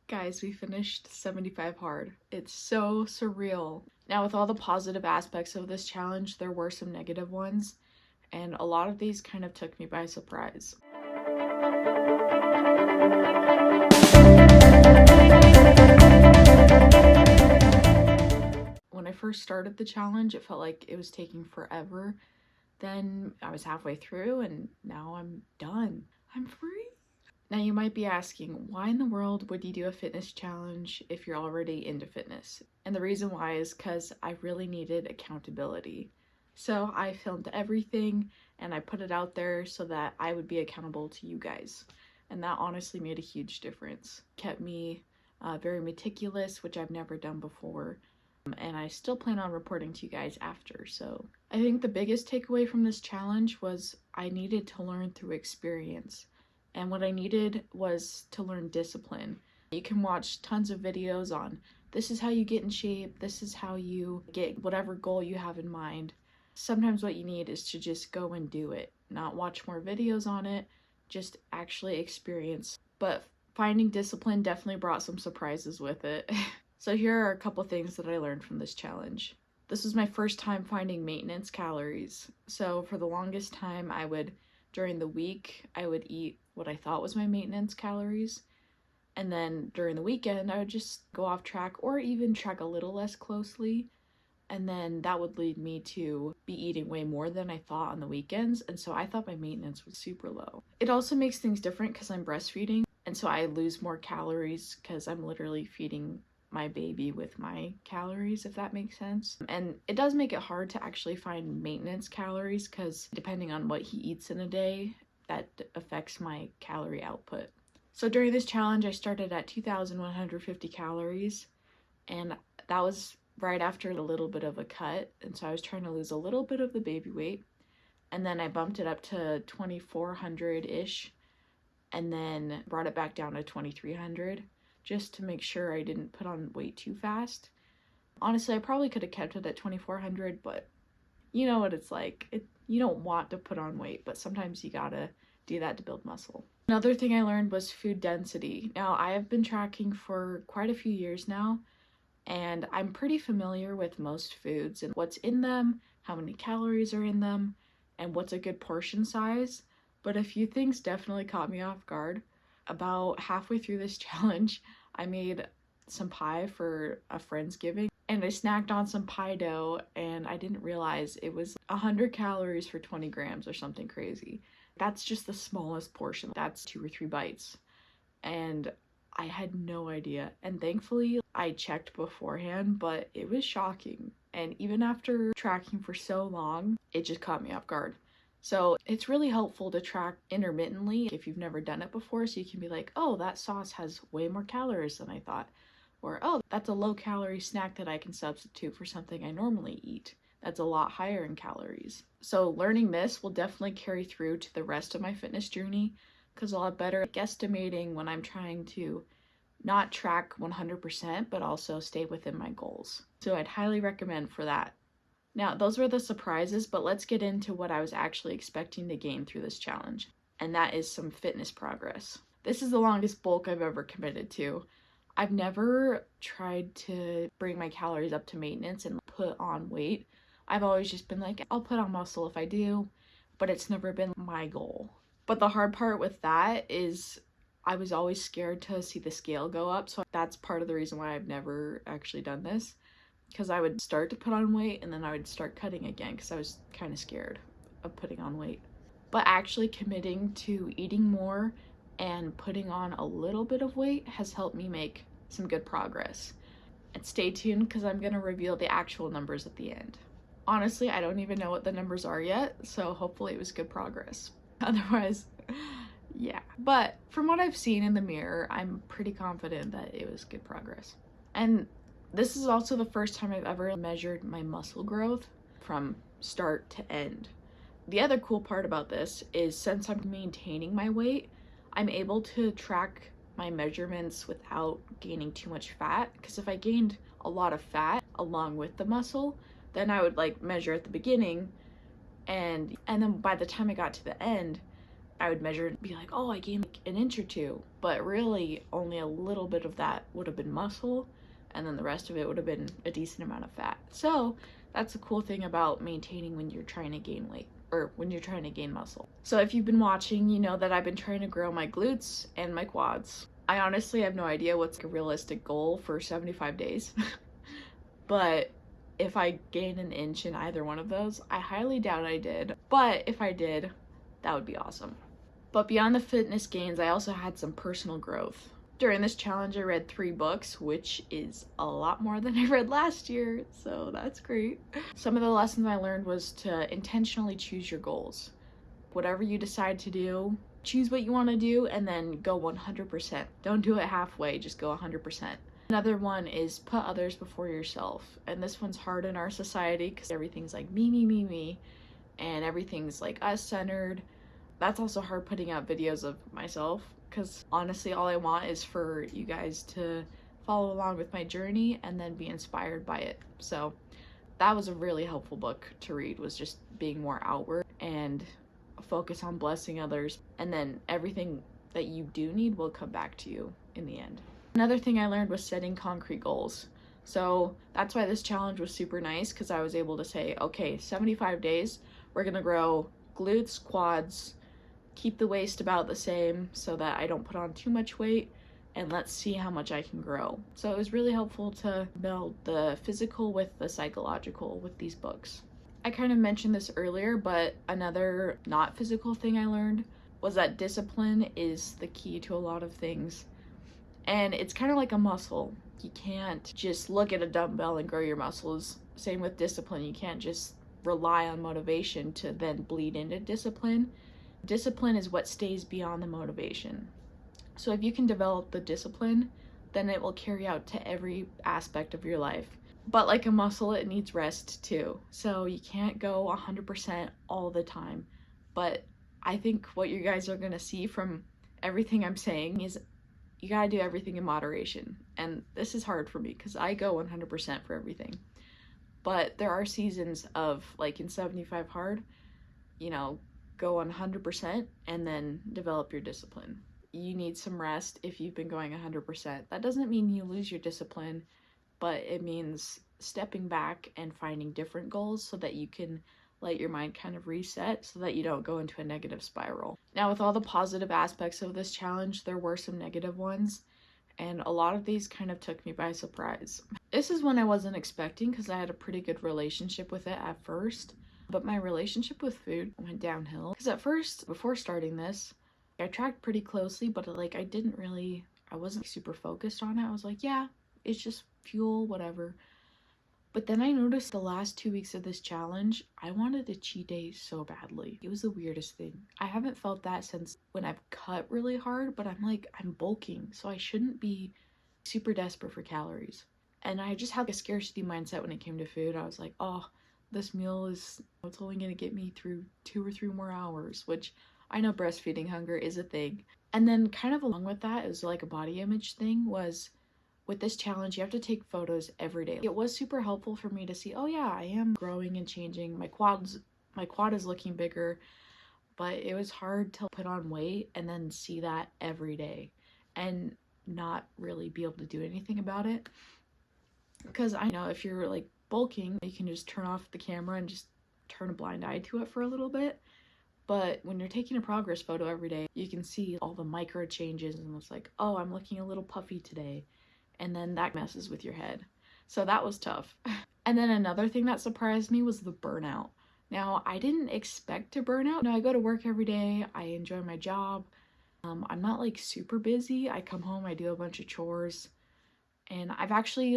Guys, we finished 75 hard. It's so surreal. Now, with all the positive aspects of this challenge, there were some negative ones, and a lot of these kind of took me by surprise. When I first started the challenge, it felt like it was taking forever. Then I was halfway through, and now I'm done. I'm free. Now you might be asking, why in the world would you do a fitness challenge if you're already into fitness? And the reason why is because I really needed accountability. So I filmed everything and I put it out there so that I would be accountable to you guys. And that honestly made a huge difference. Kept me very meticulous, which I've never done before. And I still plan on reporting to you guys after. So I think the biggest takeaway from this challenge was I needed to learn through experience. And what I needed was to learn discipline. You can watch tons of videos on this is how you get in shape, this is how you get whatever goal you have in mind. Sometimes what you need is to just go and do it, not watch more videos on it, just actually experience. But finding discipline definitely brought some surprises with it. So here are a couple things that I learned from this challenge. This was my first time finding maintenance calories. So for the longest time, during the week, I would eat what I thought was my maintenance calories. And then during the weekend, I would just go off track or even track a little less closely. And then that would lead me to be eating way more than I thought on the weekends. And so I thought my maintenance was super low. It also makes things different because I'm breastfeeding. And so I lose more calories because I'm literally feeding my baby with my calories, if that makes sense. And it does make it hard to actually find maintenance calories because depending on what he eats in a day, that affects my calorie output. So during this challenge, I started at 2,150 calories, and that was right after a little bit of a cut. And so I was trying to lose a little bit of the baby weight. And then I bumped it up to 2,400-ish, and then brought it back down to 2,300. Just to make sure I didn't put on weight too fast. Honestly, I probably could have kept it at 2,400, but you know what it's like. You don't want to put on weight, but sometimes you gotta do that to build muscle. Another thing I learned was food density. Now, I have been tracking for quite a few years now, and I'm pretty familiar with most foods and what's in them, how many calories are in them, and what's a good portion size. But a few things definitely caught me off guard. About halfway through this challenge, I made some pie for a Friendsgiving, and I snacked on some pie dough, and I didn't realize it was 100 calories for 20 grams or something crazy. That's just the smallest portion. That's 2 or 3 bites. And I had no idea. And thankfully, I checked beforehand, but it was shocking. And even after tracking for so long, it just caught me off guard. So it's really helpful to track intermittently if you've never done it before, so you can be like, oh, that sauce has way more calories than I thought. Or, oh, that's a low-calorie snack that I can substitute for something I normally eat. That's a lot higher in calories. So learning this will definitely carry through to the rest of my fitness journey, because I'll have better guesstimating when I'm trying to not track 100%, but also stay within my goals. So I'd highly recommend for that. Now, those were the surprises, but let's get into what I was actually expecting to gain through this challenge, and that is some fitness progress. This is the longest bulk I've ever committed to. I've never tried to bring my calories up to maintenance and put on weight. I've always just been like, I'll put on muscle if I do, but it's never been my goal. But the hard part with that is I was always scared to see the scale go up, so that's part of the reason why I've never actually done this. Because I would start to put on weight and then I would start cutting again because I was kind of scared of putting on weight. But actually committing to eating more and putting on a little bit of weight has helped me make some good progress. And stay tuned because I'm going to reveal the actual numbers at the end. Honestly, I don't even know what the numbers are yet, so hopefully it was good progress. Otherwise, yeah. But from what I've seen in the mirror, I'm pretty confident that it was good progress. And this is also the first time I've ever measured my muscle growth from start to end. The other cool part about this is since I'm maintaining my weight, I'm able to track my measurements without gaining too much fat. Because if I gained a lot of fat along with the muscle, then I would like measure at the beginning and then by the time I got to the end, I would measure and be like, oh, I gained like an inch or two, but really only a little bit of that would have been muscle, and then the rest of it would have been a decent amount of fat. So that's the cool thing about maintaining when you're trying to gain weight, or when you're trying to gain muscle. So if you've been watching, you know that I've been trying to grow my glutes and my quads. I honestly have no idea what's a realistic goal for 75 days, but if I gain an inch in either one of those, I highly doubt I did, but if I did, that would be awesome. But beyond the fitness gains, I also had some personal growth. During this challenge, I read 3 books, which is a lot more than I read last year, so that's great. Some of the lessons I learned was to intentionally choose your goals. Whatever you decide to do, choose what you want to do and then go 100%. Don't do it halfway, just go 100%. Another one is put others before yourself. And this one's hard in our society because everything's like me, me, me, me, and everything's like us-centered. That's also hard putting out videos of myself because honestly all I want is for you guys to follow along with my journey and then be inspired by it. So that was a really helpful book to read, was just being more outward and focus on blessing others, and then everything that you do need will come back to you in the end. Another thing I learned was setting concrete goals. So that's why this challenge was super nice, because I was able to say, okay, 75 days, we're gonna grow glutes, quads, keep the waist about the same so that I don't put on too much weight, and let's see how much I can grow. So it was really helpful to build the physical with the psychological with these books. I kind of mentioned this earlier, but another not physical thing I learned was that discipline is the key to a lot of things. And it's kind of like a muscle. You can't just look at a dumbbell and grow your muscles. Same with discipline. You can't just rely on motivation to then bleed into discipline. Discipline is what stays beyond the motivation. So if you can develop the discipline, then it will carry out to every aspect of your life. But like a muscle, it needs rest too. So you can't go 100% all the time. But I think what you guys are gonna see from everything I'm saying is you gotta do everything in moderation. And this is hard for me because I go 100% for everything. But there are seasons of, like in 75 hard, you know, go 100% and then develop your discipline. You need some rest if you've been going 100%. That doesn't mean you lose your discipline, but it means stepping back and finding different goals so that you can let your mind kind of reset so that you don't go into a negative spiral. Now, with all the positive aspects of this challenge, there were some negative ones, and a lot of these kind of took me by surprise. This is one I wasn't expecting because I had a pretty good relationship with it at first, but my relationship with food went downhill. Because at first, before starting this, I tracked pretty closely, but I wasn't super focused on it. I was like, yeah, it's just fuel, whatever. But then I noticed the last 2 weeks of this challenge, I wanted a cheat day so badly. It was the weirdest thing. I haven't felt that since when I've cut really hard, but I'm bulking, so I shouldn't be super desperate for calories. And I just had a scarcity mindset when it came to food. I was like, oh, this meal it's only gonna get me through 2 or 3 more hours, which I know breastfeeding hunger is a thing. And then kind of along with that, it was like a body image thing, was with this challenge, you have to take photos every day. It was super helpful for me to see, oh yeah, I am growing and changing. My quad is looking bigger, but it was hard to put on weight and then see that every day and not really be able to do anything about it. Because I know if you're like bulking, you can just turn off the camera and just turn a blind eye to it for a little bit. But when you're taking a progress photo every day, you can see all the micro changes and it's like, oh, I'm looking a little puffy today. And then that messes with your head. So that was tough. And then another thing that surprised me was the burnout. Now, I didn't expect to burn out. I go to work every day. I enjoy my job. I'm not like super busy. I come home, I do a bunch of chores. And I've actually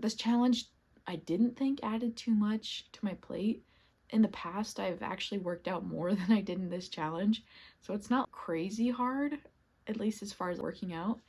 this challenge, I didn't think added too much to my plate. In the past, I've actually worked out more than I did in this challenge. So it's not crazy hard, at least as far as working out.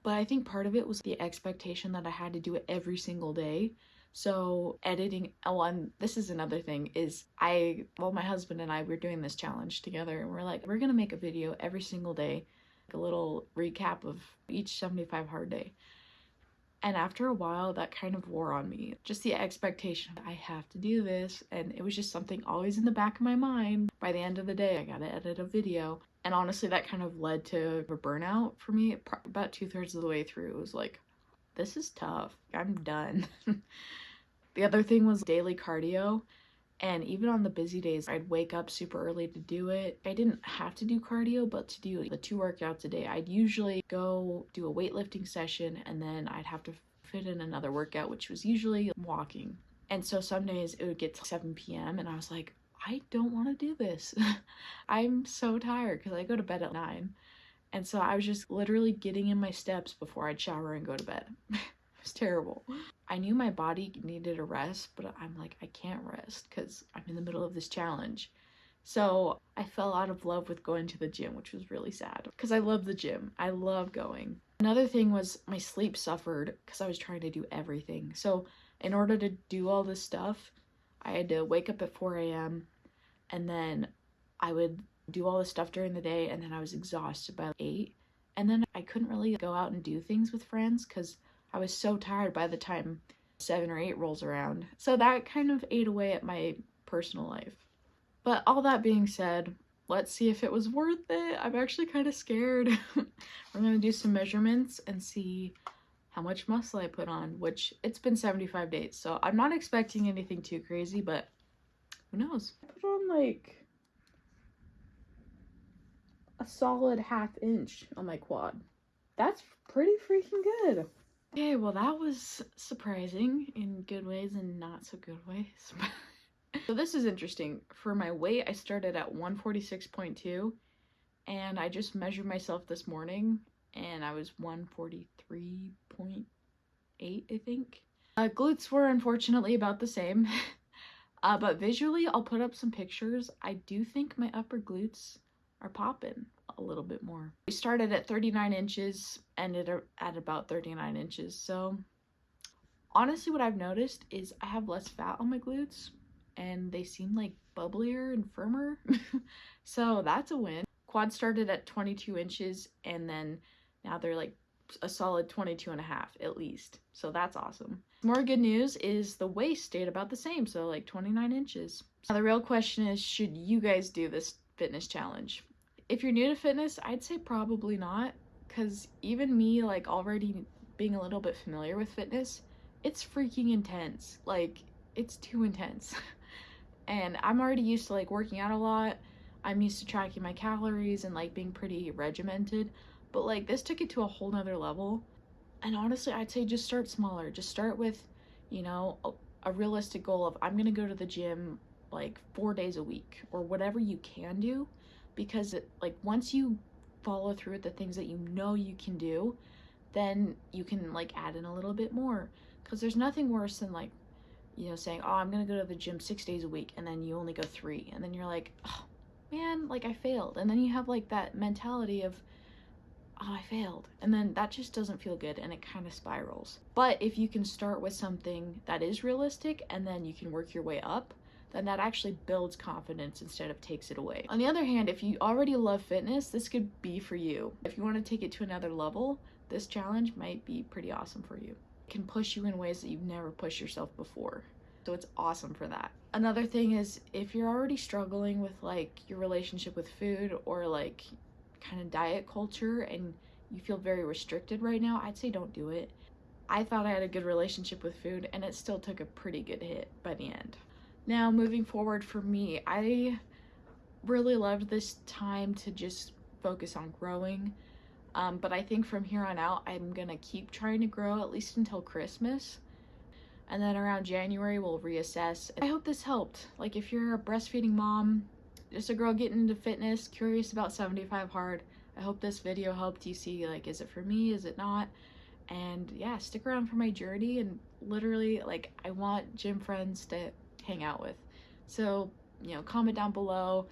But I think part of it was the expectation that I had to do it every single day. So editing, and this is another thing, is my husband and I, we're doing this challenge together, and we're like, we're gonna make a video every single day, like a little recap of each 75 hard day. And after a while, that kind of wore on me. Just the expectation, I have to do this. And it was just something always in the back of my mind. By the end of the day, I gotta edit a video. And honestly, that kind of led to a burnout for me. About 2/3 of the way through, it was like, this is tough. I'm done. The other thing was daily cardio. And even on the busy days, I'd wake up super early to do it. I didn't have to do cardio, but to do the 2 workouts a day, I'd usually go do a weightlifting session and then I'd have to fit in another workout, which was usually walking. And so some days it would get to 7 p.m. and I was like, I don't want to do this. I'm so tired because I go to bed at 9. And so I was just literally getting in my steps before I'd shower and go to bed. It was terrible. I knew my body needed a rest, but I'm like, I can't rest because I'm in the middle of this challenge. So I fell out of love with going to the gym, which was really sad because I love the gym. I love going. Another thing was my sleep suffered because I was trying to do everything. So in order to do all this stuff, I had to wake up at 4 a.m. and then I would do all this stuff during the day and then I was exhausted by 8. And then I couldn't really go out and do things with friends because I was so tired by the time 7 or 8 rolls around. So that kind of ate away at my personal life. But all that being said, let's see if it was worth it. I'm actually kind of scared. We're going to do some measurements and see how much muscle I put on, which it's been 75 days. So I'm not expecting anything too crazy, but who knows? I put on like a solid 1/2 inch on my quad. That's pretty freaking good. Okay, well that was surprising in good ways and not so good ways. So this is interesting. For my weight, I started at 146.2 and I just measured myself this morning and I was 143.8, I think. Glutes were unfortunately about the same. But visually, I'll put up some pictures. I do think my upper glutes are popping a little bit more. We started at 39 inches, ended at about 39 inches. So honestly, what I've noticed is I have less fat on my glutes and they seem like bubblier and firmer. So that's a win. Quad started at 22 inches and then now they're like a solid 22.5 at least. So that's awesome. More good news is the waist stayed about the same. So like 29 inches. Now the real question is, should you guys do this fitness challenge? If you're new to fitness, I'd say probably not, because even me, like already being a little bit familiar with fitness, it's freaking intense. Like, it's too intense. And I'm already used to like working out a lot. I'm used to tracking my calories and like being pretty regimented, but like this took it to a whole nother level. And honestly, I'd say just start smaller. Just start with, you know, a realistic goal of I'm gonna go to the gym like 4 days a week or whatever you can do. Because like once you follow through with the things that you know you can do, then you can like add in a little bit more. Because there's nothing worse than like, you know, saying, oh, I'm gonna go to the gym 6 days a week and then you only go 3 and then you're like, oh man, like I failed. And then you have like that mentality of, oh, I failed. And then that just doesn't feel good and it kind of spirals. But if you can start with something that is realistic and then you can work your way up, then that actually builds confidence instead of takes it away. On the other hand, if you already love fitness, this could be for you. If you want to take it to another level, this challenge might be pretty awesome for you. It can push you in ways that you've never pushed yourself before. So it's awesome for that. Another thing is, if you're already struggling with like your relationship with food or like kind of diet culture and you feel very restricted right now, I'd say don't do it. I thought I had a good relationship with food and it still took a pretty good hit by the end. Now, moving forward for me, I really loved this time to just focus on growing. But I think from here on out, I'm gonna keep trying to grow at least until Christmas. And then around January, we'll reassess. I hope this helped. Like if you're a breastfeeding mom, just a girl getting into fitness, curious about 75 hard, I hope this video helped you see like, is it for me, is it not? And yeah, stick around for my journey and literally like I want gym friends to hang out with. So, you know, comment down below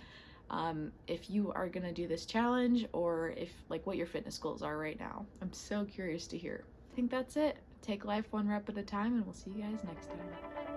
if you are gonna do this challenge or if like what your fitness goals are right now. I'm so curious to hear. I think that's it. Take life one rep at a time and we'll see you guys next time.